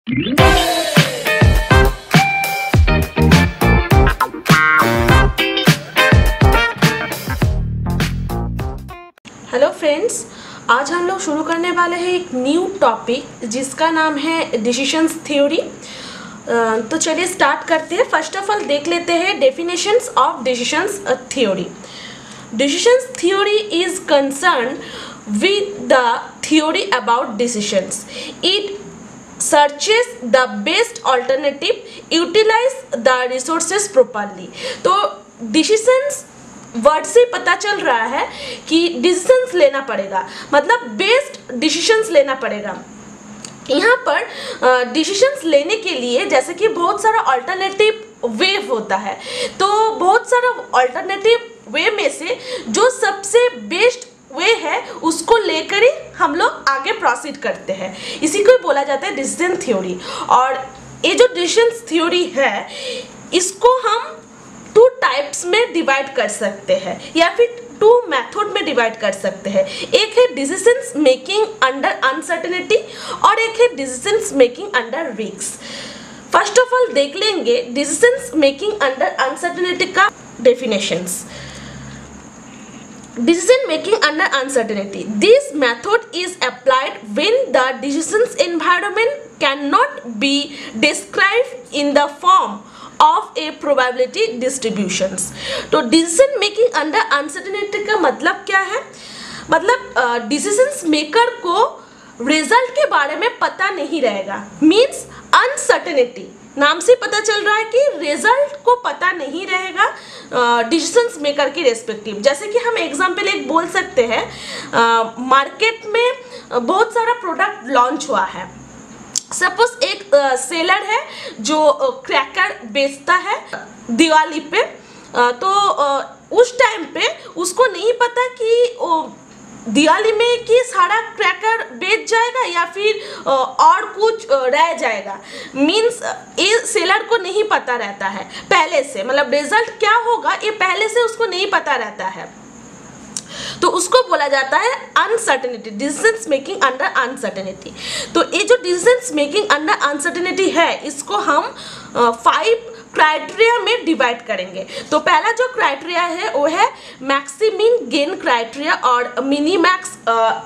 Hello friends, आज हम लोग शुरू करने वाले हैं एक न्यू टॉपिक जिसका नाम है डिसीजंस थ्योरी। तो चलिए स्टार्ट करते हैं। फर्स्ट ऑफ ऑल देख लेते हैं definitions of decisions theory. Decisions theory is concern with the theory about decisions. It searches the best alternative, utilize the resources properly. तो decisions वर्ड से पता चल रहा है कि डिसीजंस लेना पड़ेगा, मतलब बेस्ट डिसीजंस लेना पड़ेगा। यहाँ पर डिसीजंस लेने के लिए जैसे कि बहुत सारा अल्टरनेटिव वे होता है, तो बहुत सारा अल्टरनेटिव वे में से जो सबसे बेस्ट वे है उसको लेकर ही हम लोग आगे प्रोसीड करते हैं। इसी को बोला जाता है डिसीजन थ्योरी। और ये जो डिसीजन थ्योरी है इसको हम टू टाइप्स में डिवाइड कर सकते हैं या फिर टू मेथड में डिवाइड कर सकते हैं। एक है डिसीजंस मेकिंग अंडर अनसर्टेनिटी और एक है decisions making under risk. First of all देख लेंगे डिसीजंस मेकिंग अंडर अनसर्टेनिटी का definitions. Decision making under uncertainty. This method is applied when the decision's environment cannot be described in the form of a probability distributions. तो decision making under uncertainty का मतलब क्या है? मतलब decisions maker को result के बारे में पता नहीं रहेगा। मीन्स अनसर्टेनिटी नाम से पता चल रहा है कि रिजल्ट को पता नहीं रहेगा डिसीजंस मेकर के रेस्पेक्टिव। जैसे कि हम एग्जांपल एक बोल सकते हैं, मार्केट में बहुत सारा प्रोडक्ट लॉन्च हुआ है। सपोज एक सेलर है जो क्रैकर बेचता है दिवाली पे, तो उस टाइम पे उसको नहीं पता कि दिवाली में कि सारा क्रैकर बेच जाएगा या फिर और कुछ रह जाएगा। मीन्स ये सेलर को नहीं पता रहता है पहले से, मतलब रिजल्ट क्या होगा ये पहले से उसको नहीं पता रहता है, तो उसको बोला जाता है uncertainty, decisions making under uncertainty. तो ये जो डिसीजंस मेकिंग अंडर अनसर्टेनिटी है इसको हम 5 क्राइटेरिया में डिवाइड करेंगे। तो पहला जो क्राइटेरिया है वो है मैक्सिमिन गेन क्राइटेरिया और मिनीमैक्स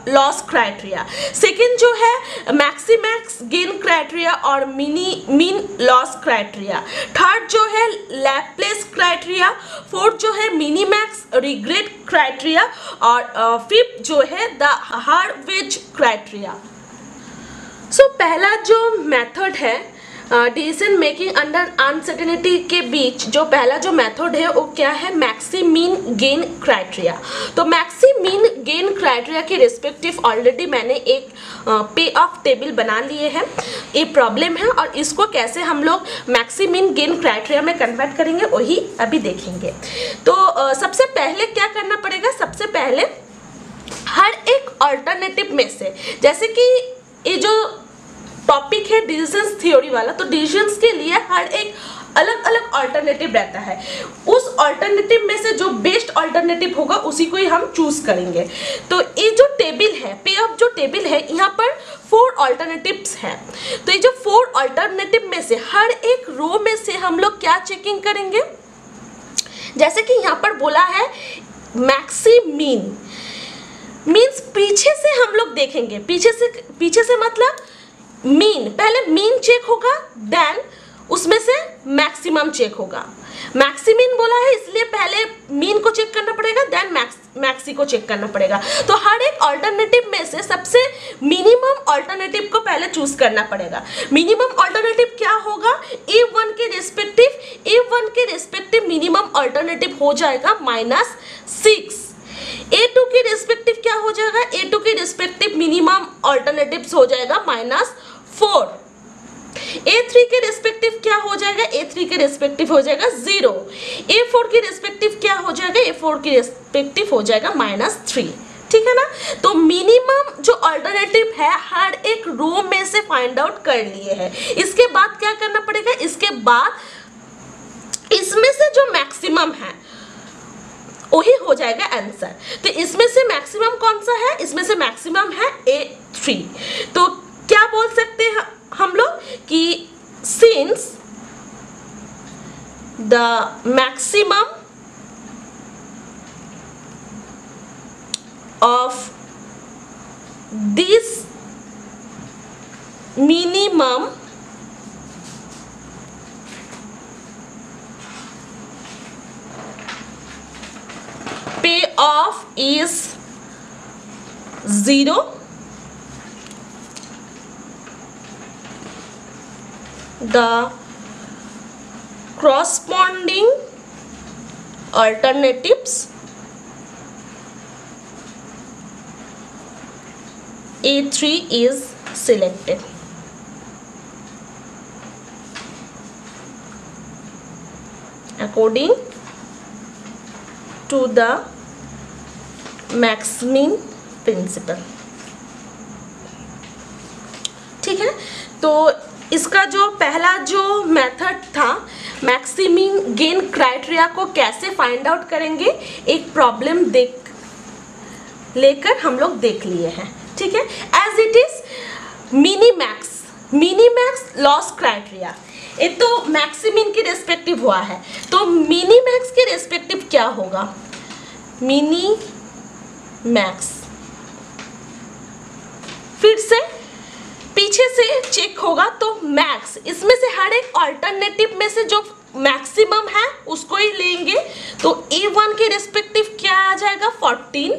लॉस क्राइटेरिया। सेकंड जो है मैक्सीमैक्स गेन क्राइटेरिया और मीन लॉस क्राइटेरिया। थर्ड जो है लैप्लेस क्राइटेरिया। फोर्थ जो है मिनीमैक्स रिग्रेट क्राइटेरिया और फिफ्थ जो है द हार्वेज क्राइटेरिया। सो पहला जो मेथड है डिसीजन मेकिंग अंडर अनसर्टेनिटी के बीच, जो पहला जो मेथड है वो क्या है? मैक्सिमीन गेन क्राइटेरिया। तो मैक्सिमीन गेन क्राइटेरिया के रिस्पेक्टिव ऑलरेडी मैंने एक पे ऑफ टेबल बना लिए हैं। ये प्रॉब्लम है और इसको कैसे हम लोग मैक्सिमीन गेन क्राइटेरिया में कन्वर्ट करेंगे वही अभी देखेंगे। तो सबसे पहले क्या करना पड़ेगा? सबसे पहले हर एक अल्टरनेटिव में से, जैसे कि ये जो टॉपिक है डिसीजंस थ्योरी वाला, तो डिसीजंस के लिए हर एक अलग अलग अल्टरनेटिव रहता है। उस अल्टरनेटिव में से जो बेस्ट अल्टरनेटिव होगा उसी को ही हम चूज करेंगे। तो ये जो टेबल है, पे ऑफ जो टेबल है, यहाँ पर 4 अल्टरनेटिव्स हैं। तो ये जो 4 अल्टरनेटिव में से हर एक रो में से हम लोग क्या चेकिंग करेंगे? जैसे कि यहाँ पर बोला है मैक्सिमीन, मीन्स पीछे से हम लोग देखेंगे। पीछे से मतलब मीन, पहले मीन चेक होगा, देन उसमें से मैक्सिमम चेक होगा। मैक्सिमीन बोला है इसलिए पहले मीन को चेक करना पड़ेगा, देन मैक्सी को चेक करना पड़ेगा। तो हर एक अल्टरनेटिव में से सबसे मिनिमम अल्टरनेटिव को पहले चूज करना पड़ेगा। मिनिमम अल्टरनेटिव क्या होगा? A1 के रेस्पेक्टिव मिनिमम अल्टरनेटिव हो जाएगा -6। A2 के रेस्पेक्टिव क्या हो जाएगा? A2 के रेस्पेक्टिव मिनिमम अल्टरनेटिव्स हो जाएगा -4। A3 के रेस्पेक्टिव क्या हो जाएगा? A3 के रेस्पेक्टिव हो जाएगा 0। A4 के रेस्पेक्टिव क्या हो जाएगा? A4 के रेस्पेक्टिव हो जाएगा -3। ठीक है ना? तो मिनिमम जो अल्टरनेटिव है हर एक रो में से फाइंड आउट कर लिए हैं। इसके बाद क्या करना पड़ेगा? इसके बाद इसमें से जो मैक्सिमम है वही हो जाएगा आंसर। तो इसमें से मैक्सिमम कौन सा है? इसमें से मैक्सिमम है A3। तो क्या बोल सकते हैं हम लोग कि since the maximum of this minimum payoff is 0, the corresponding alternatives A3 is selected. According to the maximin principle. ठीक है, तो इसका जो पहला जो मेथड था मैक्सिमिन गेन क्राइटेरिया को कैसे फाइंड आउट करेंगे, एक प्रॉब्लम लेकर हम लोग देख लिए हैं। ठीक है, as it is minimax loss criteria, ये तो मैक्सिमिन के रेस्पेक्टिव हुआ है, तो मिनीमैक्स के रेस्पेक्टिव क्या होगा? मिनीमैक्स फिर से पीछे से चेक होगा तो मैक्स, इसमें से हर एक ऑल्टरनेटिव में से जो मैक्सिमम है उसको ही लेंगे। तो A1 के रेस्पेक्टिव क्या आ जाएगा? 14,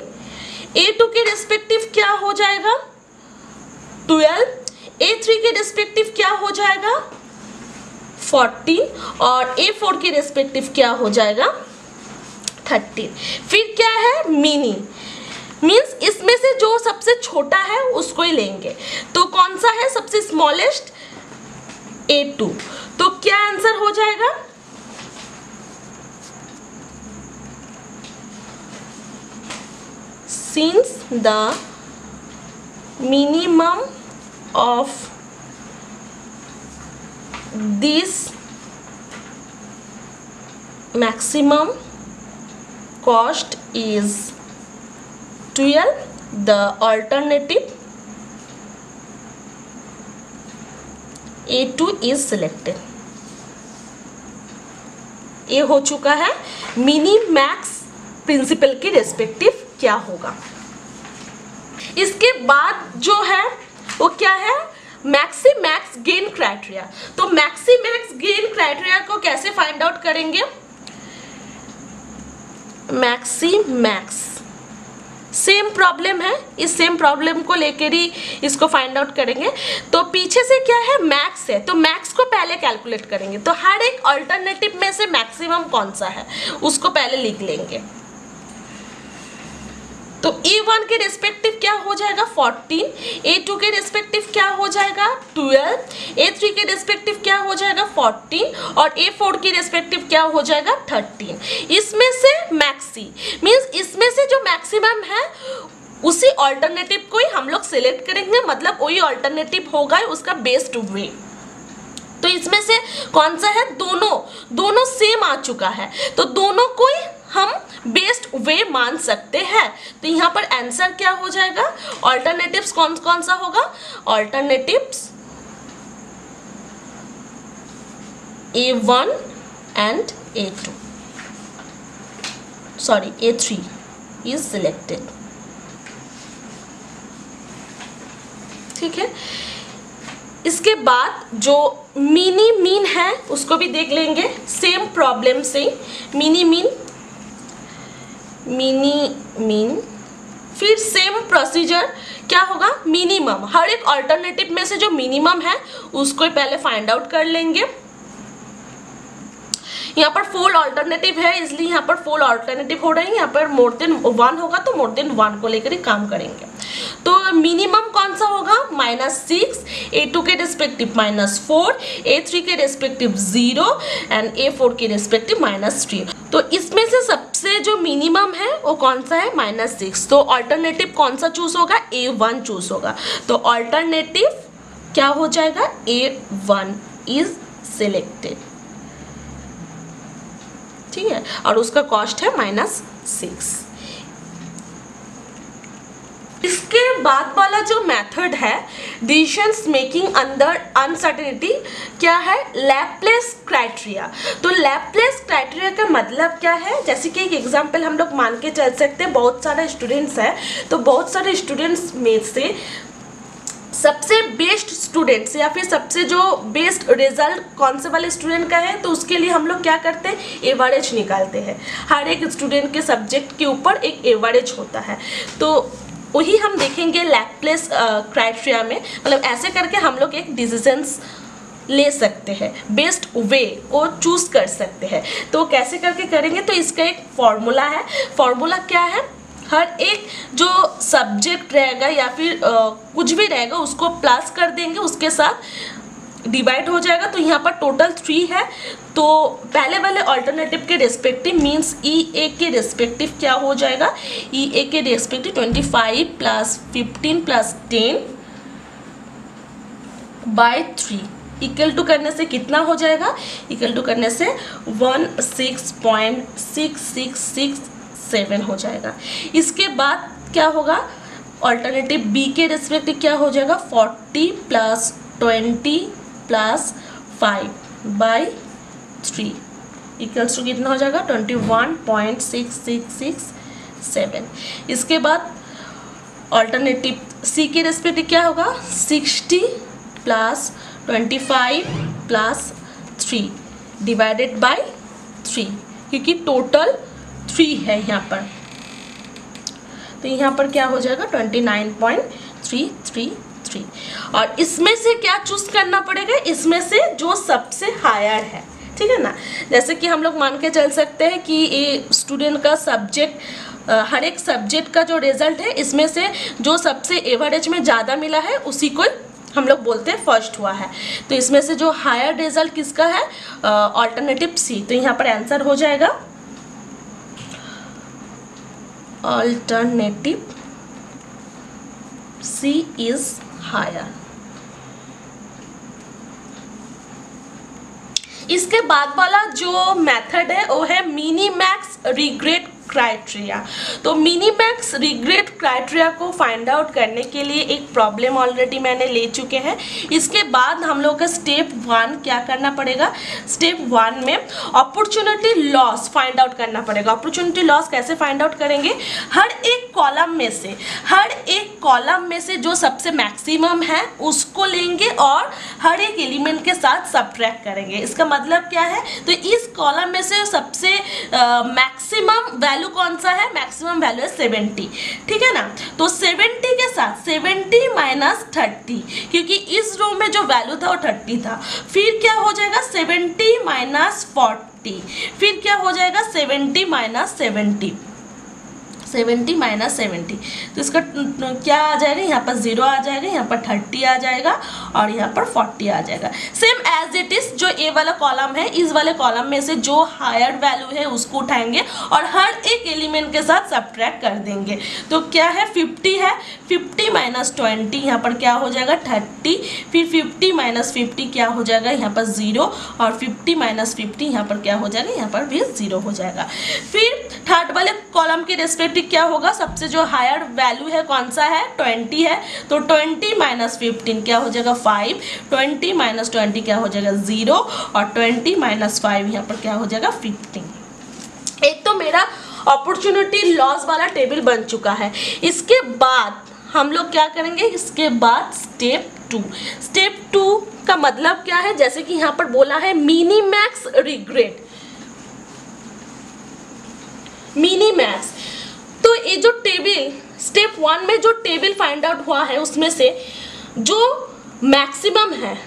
A2 के रेस्पेक्टिव क्या हो जाएगा? 12, A3 के रेस्पेक्टिव क्या हो जाएगा? 14 और A4 के रेस्पेक्टिव क्या हो जाएगा? 13। फिर क्या है? मिनी मीन्स इसमें से जो सबसे छोटा है उसको ही लेंगे। तो कौन सा है सबसे स्मॉलेस्ट? A2। तो क्या आंसर हो जाएगा? Since the minimum of this maximum cost is 12, the alternative A2 is selected। ये हो चुका है मिनी मैक्स प्रिंसिपल के रेस्पेक्टिव क्या होगा। इसके बाद जो है वो क्या है? मैक्सिमैक्स गेन क्राइटेरिया। तो मैक्सिमैक्स गेन क्राइटेरिया को कैसे फाइंड आउट करेंगे? मैक्सिमैक्स सेम प्रॉब्लम है, इस सेम प्रॉब्लम को लेकर ही इसको फाइंड आउट करेंगे। तो पीछे से क्या है? मैक्स है, तो मैक्स को पहले कैलकुलेट करेंगे। तो हर एक अल्टरनेटिव में से मैक्सिमम कौन सा है उसको पहले लिख लेंगे। तो A1 के रेस्पेक्टिव क्या हो जाएगा? 14, A2 के रेस्पेक्टिव क्या हो जाएगा? 12, A3 के रेस्पेक्टिव क्या हो जाएगा? 14 और A4 के रेस्पेक्टिव क्या हो जाएगा? 13। इसमें से मैक्सी मीन्स इसमें से जो मैक्सिमम है उसी ऑल्टरनेटिव को ही हम लोग सिलेक्ट करेंगे, मतलब वही ऑल्टरनेटिव होगा उसका बेस्ट वे। तो इसमें से कौन सा है? दोनों सेम आ चुका है, तो दोनों को ही हम बेस्ट वे मान सकते हैं। तो यहाँ पर आंसर क्या हो जाएगा? ऑल्टरनेटिव्स कौन सा होगा? Alternatives A1 and A2 sorry A3 is selected. ठीक है, इसके बाद जो मिनी मीन है उसको भी देख लेंगे सेम प्रॉब्लम से। मिनी मीन फिर सेम प्रोसीजर क्या होगा? मिनिमम, हर एक अल्टरनेटिव में से जो मिनिमम है उसको पहले फाइंड आउट कर लेंगे। यहाँ पर 4 अल्टरनेटिव है इसलिए यहाँ पर 4 अल्टरनेटिव हो रहे हैं। यहाँ पर मोर देन 1 होगा तो मोर देन 1 को लेकर ही काम करेंगे। तो मिनिमम कौन सा होगा? -6, A2 के रेस्पेक्टिव -4, A3 के रेस्पेक्टिव 0 एंड A4 के रेस्पेक्टिव -3। तो इसमें से सबसे जो मिनिमम है वो कौन सा है? -6। तो ऑल्टरनेटिव कौन सा चूज होगा? A1 चूज होगा। तो ऑल्टरनेटिव क्या हो जाएगा? A1 is selected. ठीक है, और उसका कॉस्ट है -6। इसके बाद वाला जो मेथड है डिसीजंस मेकिंग अंडर अनसर्टेनिटी क्या है, लैप्लेस क्राइटेरिया। तो लैप्लेस क्राइटेरिया का मतलब क्या है, जैसे कि एक एग्जांपल हम लोग मान के चल सकते हैं, बहुत सारे स्टूडेंट्स हैं, तो बहुत सारे स्टूडेंट्स में से सबसे बेस्ट स्टूडेंट्स या फिर सबसे जो बेस्ट रिजल्ट कौन से वाले स्टूडेंट का है, तो उसके लिए हम लोग क्या करते हैं, एवरेज निकालते हैं। हर एक स्टूडेंट के सब्जेक्ट के ऊपर एक एवरेज होता है, तो वही हम देखेंगे लैप्लेस क्राइटेरिया में। मतलब ऐसे करके हम लोग एक डिसीजंस ले सकते हैं, बेस्ट वे को चूज कर सकते हैं। तो कैसे करके करेंगे, तो इसका एक फॉर्मूला है। फॉर्मूला क्या है, हर एक जो सब्जेक्ट रहेगा या फिर कुछ भी रहेगा उसको प्लस कर देंगे, उसके साथ डिवाइड हो जाएगा। तो यहाँ पर टोटल 3 है, तो पहले वाले ऑल्टरनेटिव के रेस्पेक्टिव मीन्स ई ए के रेस्पेक्टिव क्या हो जाएगा, ई ए के रेस्पेक्टिव 25 + 15 + 10 बाय 3 इक्वल टू करने से कितना हो जाएगा, इक्वल टू करने से 16.6667 हो जाएगा। इसके बाद क्या होगा, ऑल्टरनेटिव बी के रेस्पेक्टिव क्या हो जाएगा, 40 + 20 + 5 बाय 3 इक्वल्स टू कितना हो जाएगा, 21.6667। इसके बाद ऑल्टरनेटिव सी के रेस्पेक्टिव क्या होगा, 60 + 25 + 3 डिवाइडेड बाय 3, क्योंकि टोटल 3 है यहाँ पर, तो यहाँ पर क्या हो जाएगा 29.333। और इसमें से क्या चूज करना पड़ेगा, इसमें से जो सबसे हायर है, ठीक है ना। जैसे कि हम लोग मान के चल सकते हैं कि ये स्टूडेंट का सब्जेक्ट, हर एक सब्जेक्ट का जो रिजल्ट है इसमें से जो सबसे एवरेज में ज़्यादा मिला है उसी को हम लोग बोलते हैं फर्स्ट हुआ है। तो इसमें से जो हायर रिजल्ट किसका है, ऑल्टरनेटिव सी। तो यहाँ पर आंसर हो जाएगा ऑल्टरनेटिव सी इज हायर। इसके बाद वाला जो मेथड है वो है मिनीमैक्स रिग्रेट क्राइटेरिया। तो मिनीमैक्स रिग्रेट क्राइटेरिया को फाइंड आउट करने के लिए एक प्रॉब्लम ऑलरेडी मैंने ले चुके हैं। इसके बाद हम लोग का स्टेप 1 क्या करना पड़ेगा, स्टेप 1 में अपॉर्चुनिटी लॉस फाइंड आउट करना पड़ेगा। अपॉर्चुनिटी लॉस कैसे फाइंड आउट करेंगे, हर एक कॉलम में से जो सबसे मैक्सिमम है उसको लेंगे और हर एक एलिमेंट के साथ सब्ट्रैक्ट करेंगे। इसका मतलब क्या है, तो इस कॉलम में से सबसे मैक्सिमम वैल्यू कौन सा है, मैक्सिमम वैल्यू है 70, ठीक है ना। तो 70 के साथ 70 - 30, क्योंकि इस रो में जो वैल्यू था वो 30 था। फिर क्या हो जाएगा 70 - 40, फिर क्या हो जाएगा 70 - 70, 70 - 70। तो इसका क्या आ जाएगा, यहाँ पर 0 आ जाएगा, यहाँ पर 30 आ जाएगा और यहाँ पर 40 आ जाएगा। सेम एज इट इज जो ए वाला कॉलम है, इस वाले कॉलम में से जो हायर वैल्यू है उसको उठाएंगे और हर एक एलिमेंट के साथ सब्ट्रैक्ट कर देंगे। तो क्या है 50 है, 50 - 20 यहाँ पर क्या हो जाएगा 30, फिर 50 - 50 क्या हो जाएगा यहाँ पर 0 और 50 - 50 यहाँ पर क्या हो जाएगा, यहाँ पर भी 0 हो जाएगा। फिर थर्ड वाले कॉलम के रेस्पेक्टिव क्या होगा, सबसे जो हायर वैल्यू है कौन सा है 20 है, तो 20 - 15 क्या हो जाएगा 5, 20 - 20 क्या हो जाएगा 0 और 20 - 5 यहाँ पर क्या हो जाएगा 15। एक तो मेरा अपॉर्चुनिटी लॉस वाला टेबल बन चुका है। इसके बाद हम लोग क्या करेंगे, इसके बाद स्टेप 2। स्टेप 2 का मतलब क्या है, जैसे कि यहाँ पर बोला है मिनीमैक्स रिग्रेट, मिनीमैक्स। तो ये जो टेबल स्टेप 1 में जो टेबल फाइंड आउट हुआ है उसमें से जो मैक्सिमम है,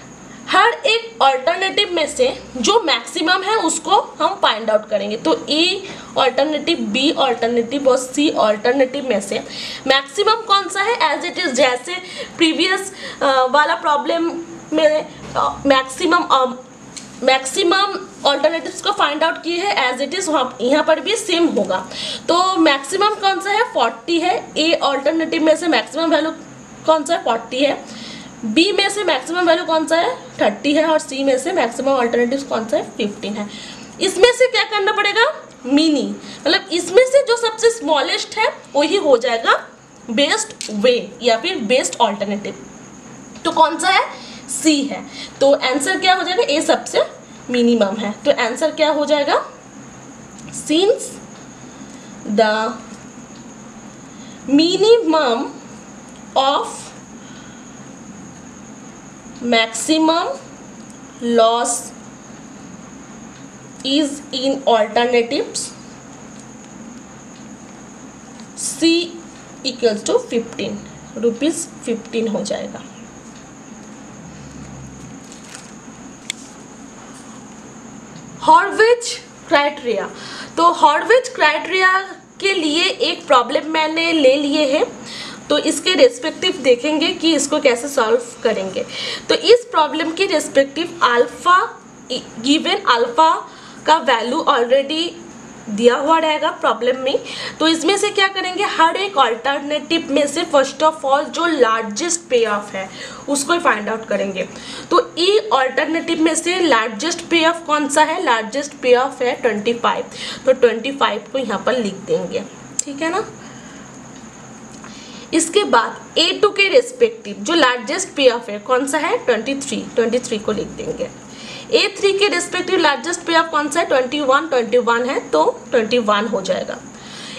हर एक ऑल्टरनेटिव में से जो मैक्सिमम है उसको हम फाइंड आउट करेंगे। तो ए ऑल्टरनेटिव, बी ऑल्टरनेटिव और सी ऑल्टरनेटिव में से मैक्सिमम कौन सा है, एज इट इज जैसे प्रीवियस वाला प्रॉब्लम में मैक्सिमम ऑल्टरनेटिव्स को फाइंड आउट किए हैं, एज इट इज यहाँ पर भी सेम होगा। तो मैक्सिमम कौन सा है 40 है, ए ऑल्टरनेटिव में से मैक्सिमम वैल्यू कौन सा है 40 है, बी में से मैक्सिमम वैल्यू कौन सा है 30 है और सी में से मैक्सिमम ऑल्टरनेटिव्स कौन सा है 15 है। इसमें से क्या करना पड़ेगा, मिनी, मतलब इसमें से जो सबसे स्मॉलेस्ट है वही हो जाएगा बेस्ट वे या फिर बेस्ट ऑल्टरनेटिव, तो कौन सा है, सी है। तो आंसर क्या हो जाएगा, ए सबसे मिनिमम है, तो आंसर क्या हो जाएगा, since the minimum of maximum loss is in alternatives, C equals to 15 rupees 15 हो जाएगा। हॉर्विच क्राइटेरिया, तो हॉर्विच क्राइटेरिया के लिए एक प्रॉब्लम मैंने ले लिए है, तो इसके रेस्पेक्टिव देखेंगे कि इसको कैसे सॉल्व करेंगे। तो इस प्रॉब्लम के रेस्पेक्टिव अल्फा गिवन अल्फा का वैल्यू ऑलरेडी दिया हुआ रहेगा प्रॉब्लम में। तो इसमें से क्या करेंगे, हर एक ऑल्टरनेटिव में से फर्स्ट ऑफ ऑल जो लार्जेस्ट पे ऑफ है उसको फाइंड आउट करेंगे। तो ई ऑल्टरनेटिव में से लार्जेस्ट पे ऑफ कौन सा है, लार्जेस्ट पे ऑफ है 25, तो 25 को यहाँ पर लिख देंगे, ठीक है ना। इसके बाद A2 के रेस्पेक्टिव जो लार्जेस्ट पे ऑफ है कौन सा है, 23 को लिख देंगे। A3 के रेस्पेक्टिव लार्जेस्ट पे ऑफ कौन सा है, 21 है, तो 21 हो जाएगा।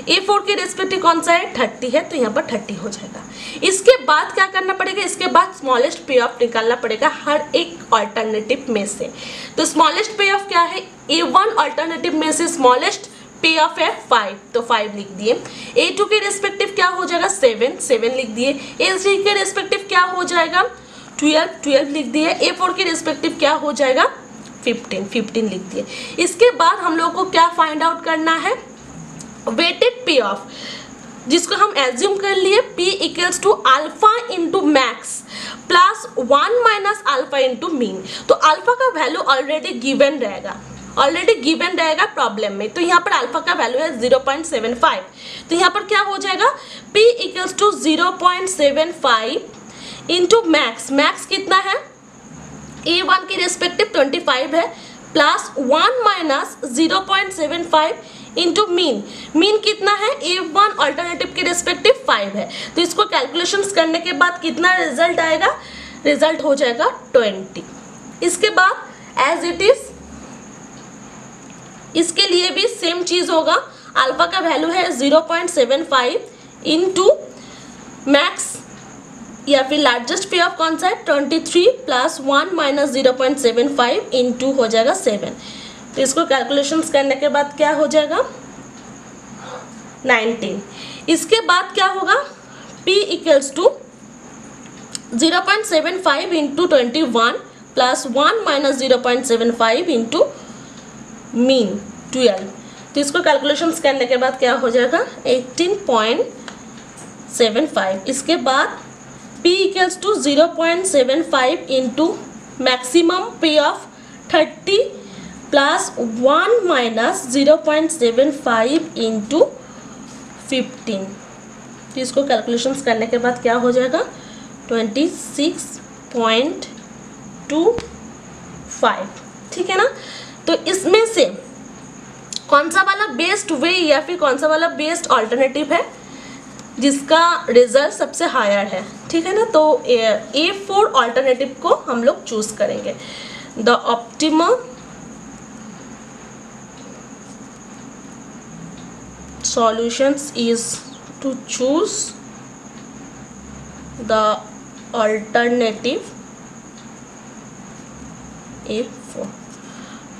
A4 के रेस्पेक्टिव कौन सा है, 30 है, तो यहाँ पर 30 हो जाएगा। इसके बाद क्या करना पड़ेगा, इसके बाद स्मॉलेस्ट पे ऑफ निकालना पड़ेगा हर एक ऑल्टरनेटिव में से। तो स्मॉलेस्ट पे ऑफ क्या है, A1 ऑल्टरनेटिव में से स्मॉलेस्ट पे ऑफ है 5, तो 5 लिख दिए। A2 के रेस्पेक्टिव क्या हो जाएगा, 7 लिख दिए। A3 के रेस्पेक्टिव क्या हो जाएगा, 12 लिख दिए। A4 के रेस्पेक्टिव क्या हो जाएगा, 15 लिख दिए। इसके बाद हम लोग को क्या फाइंड आउट करना है, वेटेड पे ऑफ, जिसको हम एज्यूम कर लिए P equals to alpha into max plus 1 minus alpha into mean. तो अल्फा का वैल्यू ऑलरेडी गिवन रहेगा प्रॉब्लम में, तो यहाँ पर अल्फा का वैल्यू है 0.75, तो यहाँ पर क्या हो जाएगा, P equals to 0.75 into max कितना है, A1 के रेस्पेक्टिव 25 है, प्लस 1 माइनस 0.75 इंटू मीन कितना है, A1 ऑल्टरनेटिव के रेस्पेक्टिव 5 है। तो इसको कैलकुलेशंस करने के बाद कितना रिजल्ट आएगा, रिजल्ट हो जाएगा 20। इसके बाद एज इट इज इसके लिए भी सेम चीज़ होगा, अल्फा का वैल्यू है 0.75 इंटू मैक्स या फिर लार्जेस्ट पे ऑफ कौन सा है, 23 प्लस 1 माइनस 0.75 इंटू हो जाएगा 7। तो इसको कैलकुलेशंस करने के बाद क्या हो जाएगा, 19। इसके बाद क्या होगा, P equals to 0.75 into 21 plus 1 minus 0.75 into mean 12। तो इसको कैलकुलेशंस करने के बाद क्या हो जाएगा, 18.75। इसके बाद P equals to 0.75 into maximum pay off 30 plus 1 minus 0.75 into 15। तो इसको कैलकुलेशंस करने के बाद क्या हो जाएगा, 26.25, ठीक है ना। तो इसमें से कौन सा वाला बेस्ट वे या फिर कौन सा वाला बेस्ट ऑल्टरनेटिव है जिसका रिजल्ट सबसे हायर है, ठीक है ना। तो A4 ऑल्टरनेटिव को हम लोग चूज करेंगे। The optimum solutions is to choose the alternative A4।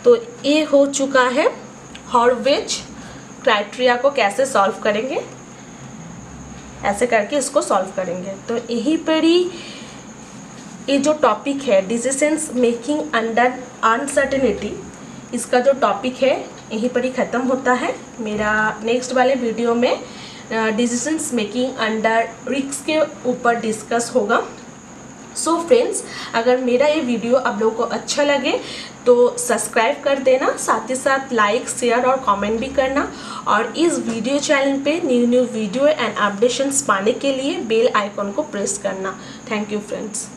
तो ये हो चुका है, हॉर्विच क्राइटेरिया को कैसे सॉल्व करेंगे, ऐसे करके इसको सॉल्व करेंगे। तो यहीं पर ही ये जो टॉपिक है डिसीजंस मेकिंग अंडर अनसर्टेनिटी, इसका जो टॉपिक है यहीं पर ही ख़त्म होता है। मेरा नेक्स्ट वाले वीडियो में डिसीजंस मेकिंग अंडर रिस्क के ऊपर डिस्कस होगा। सो फ्रेंड्स, अगर मेरा ये वीडियो आप लोगों को अच्छा लगे तो सब्सक्राइब कर देना, साथ ही साथ लाइक शेयर और कमेंट भी करना, और इस वीडियो चैनल पे न्यू वीडियो एंड अपडेशंस पाने के लिए बेल आइकॉन को प्रेस करना। Thank you friends.